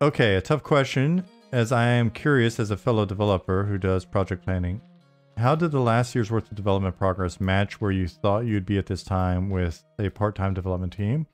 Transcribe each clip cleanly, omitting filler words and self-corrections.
Okay, a tough question, as I am curious as a fellow developer who does project planning. How did the last year's worth of development progress match where you thought you'd be at this time with a part-time development team?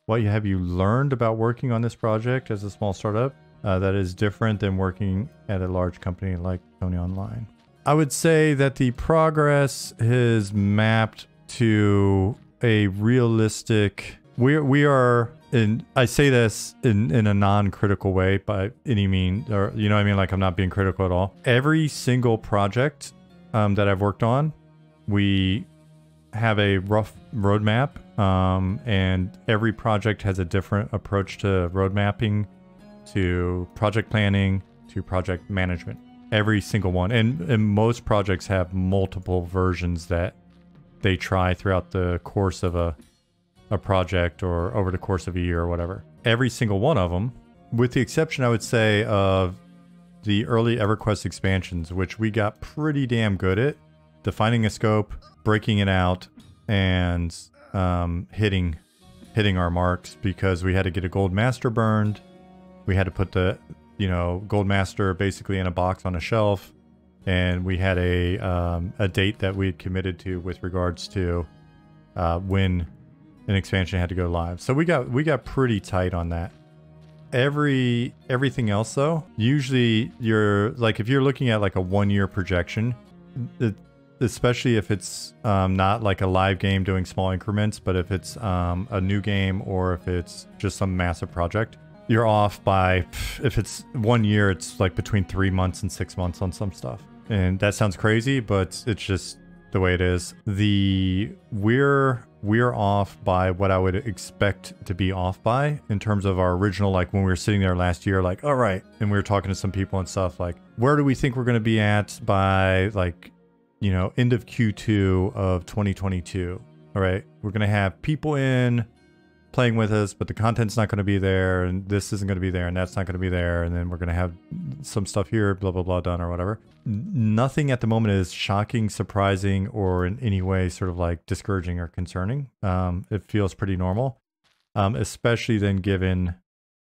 What have you learned about working on this project as a small startup that is different than working at a large company like Tony Online? I would say that the progress has mapped to a realistic... We are... And I say this in a non-critical way by any means, or you know what I mean? Like, I'm not being critical at all. Every single project that I've worked on, we have a rough roadmap, and every project has a different approach to road mapping, to project planning, to project management. Every single one. And most projects have multiple versions that they try throughout the course of a project or over the course of a year or whatever. Every single one of them, with the exception, I would say, of the early EverQuest expansions, which we got pretty damn good at defining a scope, breaking it out, and hitting our marks, because we had to get a gold master burned. We had to put the, gold master basically in a box on a shelf, and we had a date that we had committed to with regards to when an expansion had to go live. So we got pretty tight on that. Everything else though, usually you're like, if you're looking at like a 1-year projection, especially if it's not like a live game doing small increments, but if it's a new game or if it's just some massive project, you're off by, if it's 1 year, it's like between 3 months and 6 months on some stuff. And that sounds crazy, but it's just the way it is. We're off by what I would expect to be off by in terms of our original, like when we were sitting there last year, like, all right. And we were talking to some people and stuff like, where do we think we're going to be at by like, end of Q2 of 2022. All right. We're going to have people in playing with us, but the content's not going to be there, and this isn't going to be there, and that's not going to be there, and then we're going to have some stuff here, blah, blah, blah, done or whatever. Nothing at the moment is shocking, surprising, or in any way sort of like discouraging or concerning. It feels pretty normal, especially then given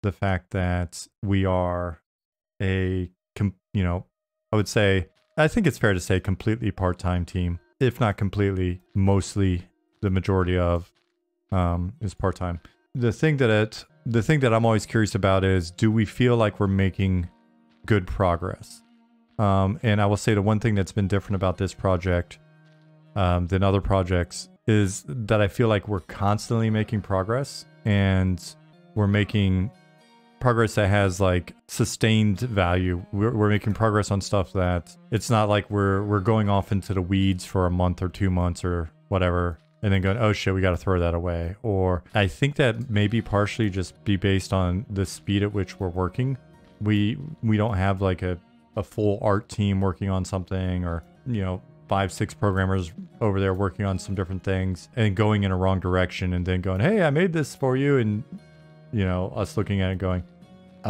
the fact that we are I would say, I think it's fair to say completely part-time team, if not completely, mostly the majority of is part-time. The thing that I'm always curious about is, do we feel like we're making good progress? And I will say the one thing that's been different about this project than other projects is that I feel like we're constantly making progress, and we're making progress that has like sustained value. We're making progress on stuff that it's not like we're going off into the weeds for a month or 2 months or whatever, and then going, oh shit, we got to throw that away. Or I think that maybe partially just be based on the speed at which we're working. We don't have like a full art team working on something, or 5-6 programmers over there working on some different things and going in a wrong direction, and then going, hey, I made this for you, and us looking at it going,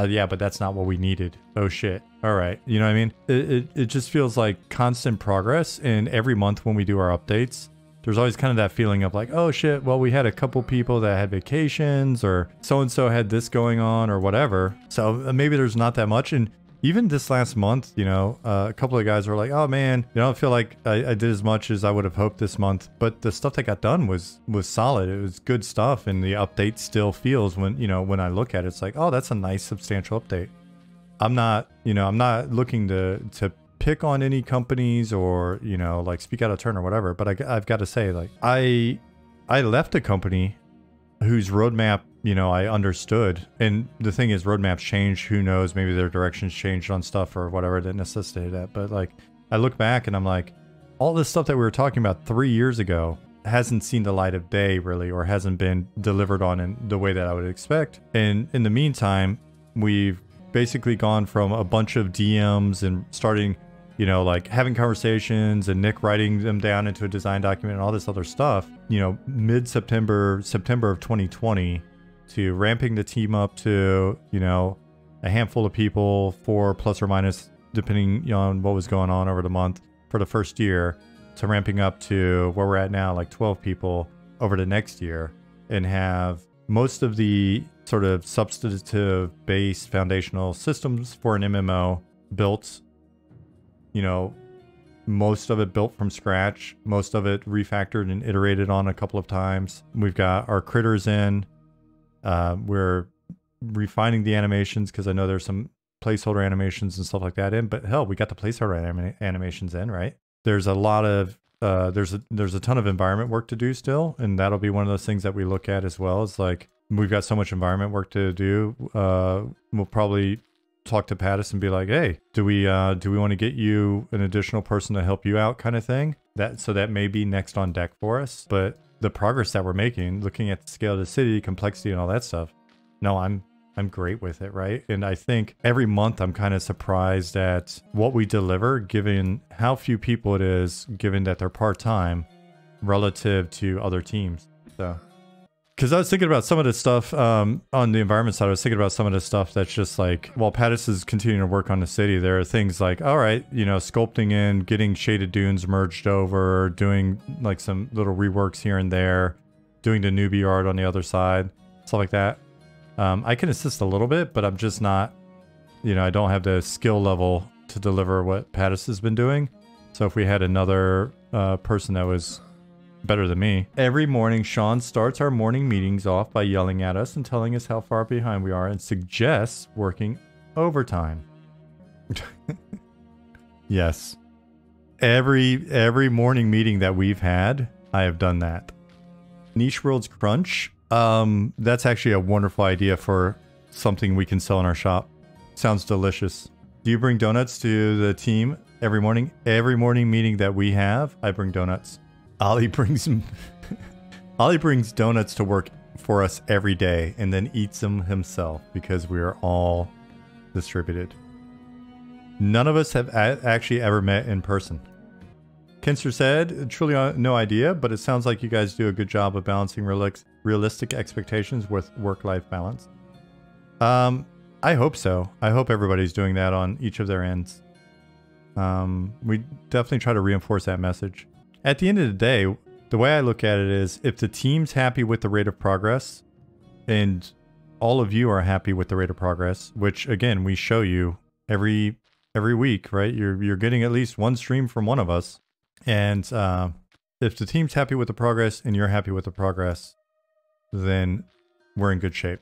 yeah, but that's not what we needed. Oh shit. All right. You know what I mean? It just feels like constant progress, and every month when we do our updates, there's always kind of that feeling of like, oh shit, well, we had a couple people that had vacations, or so-and-so had this going on or whatever. So maybe there's not that much. And even this last month, a couple of guys were like, oh man, I don't feel like I did as much as I would have hoped this month. But the stuff that got done was solid. It was good stuff. And the update still feels, when I look at it, it's like, oh, that's a nice substantial update. I'm not looking to pick on any companies or, like speak out of turn or whatever. But I've got to say, like, I left a company whose roadmap, I understood. And the thing is, roadmaps change. Who knows? Maybe their directions changed on stuff or whatever that necessitated that. But like, I look back and I'm like, all this stuff that we were talking about 3 years ago hasn't seen the light of day really, or hasn't been delivered on in the way that I would expect. And in the meantime, we've basically gone from a bunch of DMs and starting, like having conversations and Nick writing them down into a design document and all this other stuff, mid-September, September of 2020, to ramping the team up to, a handful of people, 4 plus or minus, depending on what was going on over the month for the first year, to ramping up to where we're at now, like 12 people over the next year, and have most of the sort of substantive base foundational systems for an MMO built, you know, most of it built from scratch, most of it refactored and iterated on a couple of times. We've got our critters in. We're refining the animations because I know there's some placeholder animations and stuff like that in, but hell, we got the placeholder animations in, right? There's a lot of there's a ton of environment work to do still, and that'll be one of those things that we look at as well. It's like we've got so much environment work to do. We'll probably talk to Pattis and be like, hey, do we want to get you an additional person to help you out, kind of thing. So that may be next on deck for us. But the progress that we're making, looking at the scale of the city, complexity, and all that stuff, no, I'm great with it, right? And I think every month I'm kind of surprised at what we deliver, given how few people it is, given that they're part-time relative to other teams. So, because I was thinking about some of the stuff on the environment side, I was thinking about some of the stuff that's just like, while Pattis is continuing to work on the city, there are things like, all right, you know, sculpting in, getting shaded dunes merged over, doing like some little reworks here and there, doing the newbie art on the other side, stuff like that. I can assist a little bit, but I'm just not, you know, I don't have the skill level to deliver what Pattis has been doing. So if we had another person that was better than me. Every morning, Sean starts our morning meetings off by yelling at us and telling us how far behind we are and suggests working overtime. Yes. Every morning meeting that we've had, I have done that. Niche Worlds Crunch. That's actually a wonderful idea for something we can sell in our shop. Sounds delicious. Do you bring donuts to the team every morning? Every morning meeting that we have, I bring donuts. Ollie brings donuts to work for us every day and then eats them himself because we are all distributed. None of us have actually ever met in person. Kinster said, truly no idea, but it sounds like you guys do a good job of balancing realistic expectations with work-life balance. I hope so. I hope everybody's doing that on each of their ends. We definitely try to reinforce that message. At the end of the day, the way I look at it is, if the team's happy with the rate of progress, and all of you are happy with the rate of progress, which again, we show you every week, right? You're getting at least one stream from one of us. And if the team's happy with the progress and you're happy with the progress, then we're in good shape.